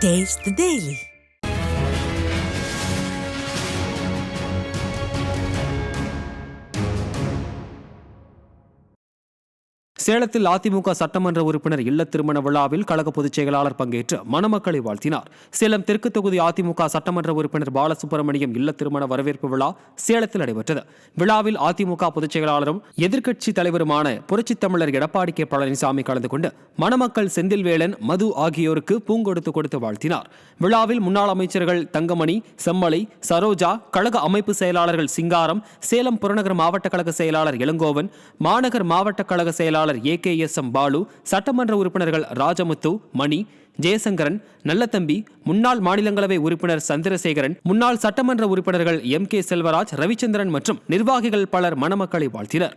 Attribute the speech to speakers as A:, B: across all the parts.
A: Taste the Daily.
B: சேலத்தில் அதிமுக சட்டமன்ற உறுப்பினர் இல்ல திருமண விழாவில் கழக பொதுச் செயலாளர் பங்கேற்று மணமக்களை வாழ்த்தினார். சேலம் தெற்கு தொகுதி அதிமுக சட்டமன்ற உறுப்பினர் பாலசுப்ரமணியம் இல்ல திருமண வரவேற்பு விழா சேலத்தில் நடைபெற்றது. விழாவில் அதிமுக பொதுச் செயலாளரும் எதிர்க்கட்சி தலைவருமான புரட்சித் தமிழர் எடப்பாடி கே பழனிசாமி கலந்து கொண்டு மணமக்கள் செந்தில்வேலன், மது ஆகியோருக்கு பூங்கொடுத்து கொடுத்து வாழ்த்தினார். விழாவில் முன்னாள் அமைச்சர்கள் தங்கமணி, செம்மலை, சரோஜா, கழக அமைப்பு செயலாளர்கள் சிங்காரம், சேலம் புறநகர் மாவட்ட கழக செயலாளர் இளங்கோவன், மாநகர் மாவட்ட கழக செயலாளர் AKSM பாலு, சட்டமன்ற உறுப்பினர்கள் ராஜமுத்து, மணி, ஜெயசங்கரன், நல்லதம்பி, முன்னாள் மாநிலங்களவை உறுப்பினர் சந்திரசேகரன், முன்னாள் சட்டமன்ற உறுப்பினர்கள் MK செல்வராஜ், ரவிச்சந்திரன் மற்றும் நிர்வாகிகள் பலர் மணமக்களை வாழ்த்தினர்.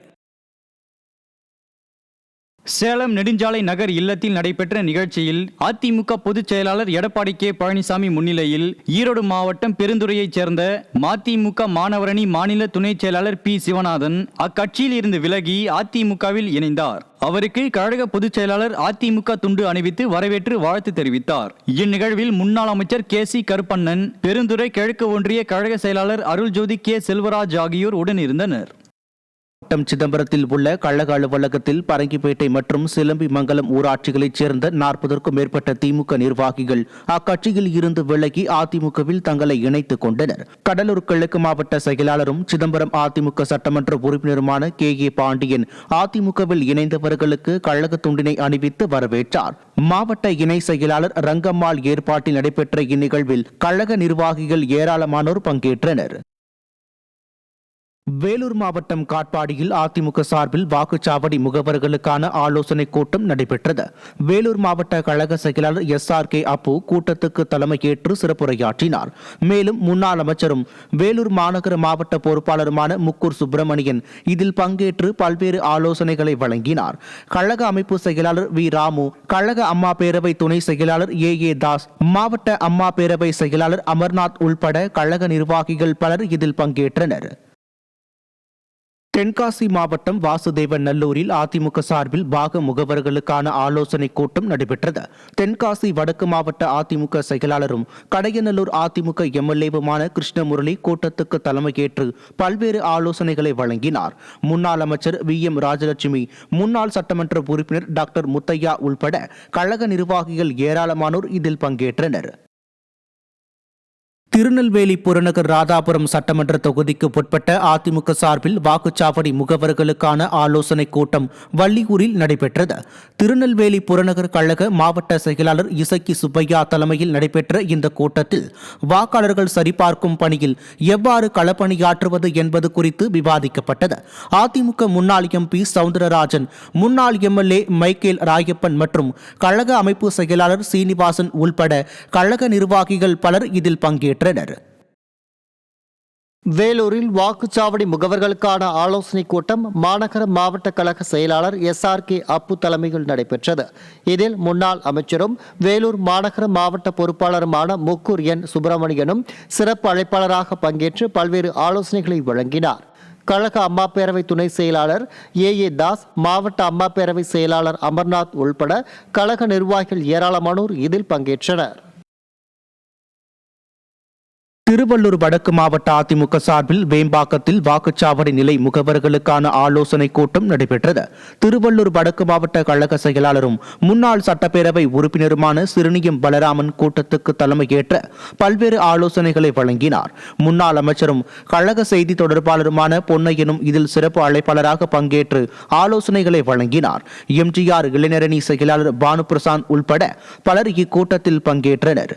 C: சேலம் நெடுஞ்சாலை நகர் இல்லத்தில் நடைபெற்ற நிகழ்ச்சியில் அதிமுக பொதுச் செயலாளர் எடப்பாடி கே பழனிசாமி முன்னிலையில் ஈரோடு மாவட்டம் பெருந்துறையைச் சேர்ந்த மதிமுக மாணவரணி மாநில துணை செயலாளர் P. சிவநாதன் அக்கட்சியில் இருந்து விலகி அதிமுகவில் இணைந்தார். அவருக்கு கழக பொதுச் செயலாளர் அதிமுக துண்டு அணிவித்து வரவேற்று வாழ்த்து தெரிவித்தார். இந்நிகழ்வில் முன்னாள் அமைச்சர் KC கருப்பண்ணன், பெருந்துறை கிழக்கு ஒன்றிய கழக செயலாளர் அருள்ஜோதி K. செல்வராஜ் ஆகியோர் உடனிருந்தனர்.
D: சிதம்பரத்தில் உள்ள கழக அலுவலகத்தில் பரங்கிப்பேட்டை மற்றும் சிலம்பிமங்கலம் ஊராட்சிகளைச் சேர்ந்த 40க்கும் மேற்பட்ட திமுக நிர்வாகிகள் அக்கட்சியில் இருந்து விலகி அதிமுகவில் தங்களை இணைத்துக் கொண்டனர். கடலூர் கிழக்கு மாவட்ட செயலாளரும் சிதம்பரம் அதிமுக சட்டமன்ற உறுப்பினருமான KA பாண்டியன் அதிமுகவில் இணைந்தவர்களுக்கு கழக துண்டினை அணிவித்து வரவேற்றார். மாவட்ட இணை செயலாளர் ரங்கம்மாள் ஏற்பாட்டில் நடைபெற்ற இந்நிகழ்வில் கழக நிர்வாகிகள் ஏராளமானோர் பங்கேற்றனர். வேலூர் மாவட்டம் காட்பாடியில் அதிமுக சார்பில் வாக்குச்சாவடி முகவர்களுக்கான ஆலோசனை கூட்டம் நடைபெற்றது. வேலூர் மாவட்ட கழக செயலாளர் SRK அப்பு கூட்டத்துக்கு தலைமையேற்று சிறப்புரையாற்றினார். மேலும் முன்னாள் அமைச்சரும் வேலூர் மாநகர மாவட்ட பொறுப்பாளருமான முக்கூர் சுப்பிரமணியன் இதில் பங்கேற்று பல்வேறு ஆலோசனைகளை வழங்கினார். கழக அமைப்பு செயலாளர் V. ராமு, கழக அம்மா பேரவை துணை செயலாளர் AA தாஸ், மாவட்ட அம்மா பேரவை செயலாளர் அமர்நாத் உள்பட கழக நிர்வாகிகள் பலர் இதில் பங்கேற்றனர். தென்காசி மாவட்டம் வாசுதேவன் நல்லூரில் அதிமுக சார்பில் பாக முகவர்களுக்கான ஆலோசனை கூட்டம் நடைபெற்றது. தென்காசி வடக்கு மாவட்ட அதிமுக செயலாளரும் கடையநல்லூர் அதிமுக MLAவுமான கிருஷ்ணமுரளி கூட்டத்துக்கு தலைமையேற்று பல்வேறு ஆலோசனைகளை வழங்கினார். முன்னாள் அமைச்சர் VM ராஜலட்சுமி, முன்னாள் சட்டமன்ற உறுப்பினர் டாக்டர் முத்தையா உள்பட கழக நிர்வாகிகள் ஏராளமானோர் இதில் பங்கேற்றனர். திருநெல்வேலி புறநகர் ராதாபுரம் சட்டமன்ற தொகுதிக்கு உட்பட்ட அதிமுக சார்பில் வாக்குச்சாவடி முகவர்களுக்கான ஆலோசனை கூட்டம் வள்ளியூரில் நடைபெற்றது. திருநெல்வேலி புறநகர் கழக மாவட்ட செயலாளர் இசக்கி சுப்பையா தலைமையில் நடைபெற்ற இந்த கூட்டத்தில் வாக்காளர்கள் சரிபார்க்கும் பணியில் எவ்வாறு களப்பணியாற்றுவது என்பது குறித்து விவாதிக்கப்பட்டது. அதிமுக முன்னாள் MP சவுந்தரராஜன், முன்னாள் MLA மைக்கேல் ராயப்பன் மற்றும் கழக அமைப்பு செயலாளர் சீனிவாசன் உள்பட கழக நிர்வாகிகள் பலர் இதில் பங்கேற்றனர்.
E: வேலூரில் வாக்குச்சாவடி முகவர்களுக்கான ஆலோசனை கூட்டம் மாநகர மாவட்ட கழக செயலாளர் SRK அப்பு தலைமையில் நடைபெற்றது. இதில் முன்னாள் அமைச்சரும் வேலூர் மாநகர மாவட்ட பொறுப்பாளருமான முக்கூர் N. சுப்பிரமணியனும் சிறப்பு அழைப்பாளராக பங்கேற்று பல்வேறு ஆலோசனைகளை வழங்கினார். கழக அம்மா பேரவை துணை செயலாளர் AA தாஸ், மாவட்ட அம்மா பேரவை செயலாளர் அமர்நாத் உள்பட கழக நிர்வாகிகள் ஏராளமானோர் இதில் பங்கேற்றனர்.
D: திருவள்ளூர் வடக்கு மாவட்ட அதிமுக சார்பில் வேம்பாக்கத்தில் வாக்குச்சாவடி நிலை முகவர்களுக்கான ஆலோசனை கூட்டம் நடைபெற்றது. திருவள்ளூர் வடக்கு மாவட்ட கழக செயலாளரும் முன்னாள் சட்டப்பேரவை உறுப்பினருமான சிறுனியம் பலராமன் கூட்டத்துக்கு தலைமையேற்ற பல்வேறு ஆலோசனைகளை வழங்கினார். முன்னாள் அமைச்சரும் கழக செய்தி தொடர்பாளருமான பொன்னையனும் இதில் சிறப்பு அழைப்பாளராக பங்கேற்று ஆலோசனைகளை வழங்கினார். MGR இளைஞரணி செயலாளர் பானுபிரசாந்த் உள்பட பலர் இக்கூட்டத்தில் பங்கேற்றனர்.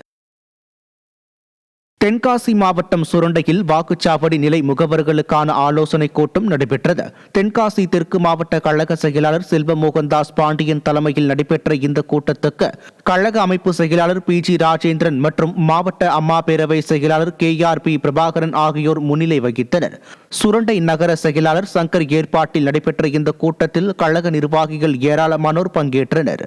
D: தென்காசி மாவட்டம் சுரண்டையில் வாக்குச்சாவடி நிலை முகவர்களுக்கான ஆலோசனை கூட்டம் நடைபெற்றது. தென்காசி தெற்கு மாவட்ட கழக செயலாளர் செல்வமோகன்தாஸ் பாண்டியன் தலைமையில் நடைபெற்ற இந்த கூட்டத்துக்கு கழக அமைப்பு செயலாளர் PG ராஜேந்திரன் மற்றும் மாவட்ட அம்மா பேரவை செயலாளர் KRP பிரபாகரன் ஆகியோர் முன்னிலை வகித்தனர். சுரண்டை நகர செயலாளர் சங்கர் ஏற்பாட்டில் நடைபெற்ற இந்த கூட்டத்தில் கழக நிர்வாகிகள் ஏராளமானோர் பங்கேற்றனர்.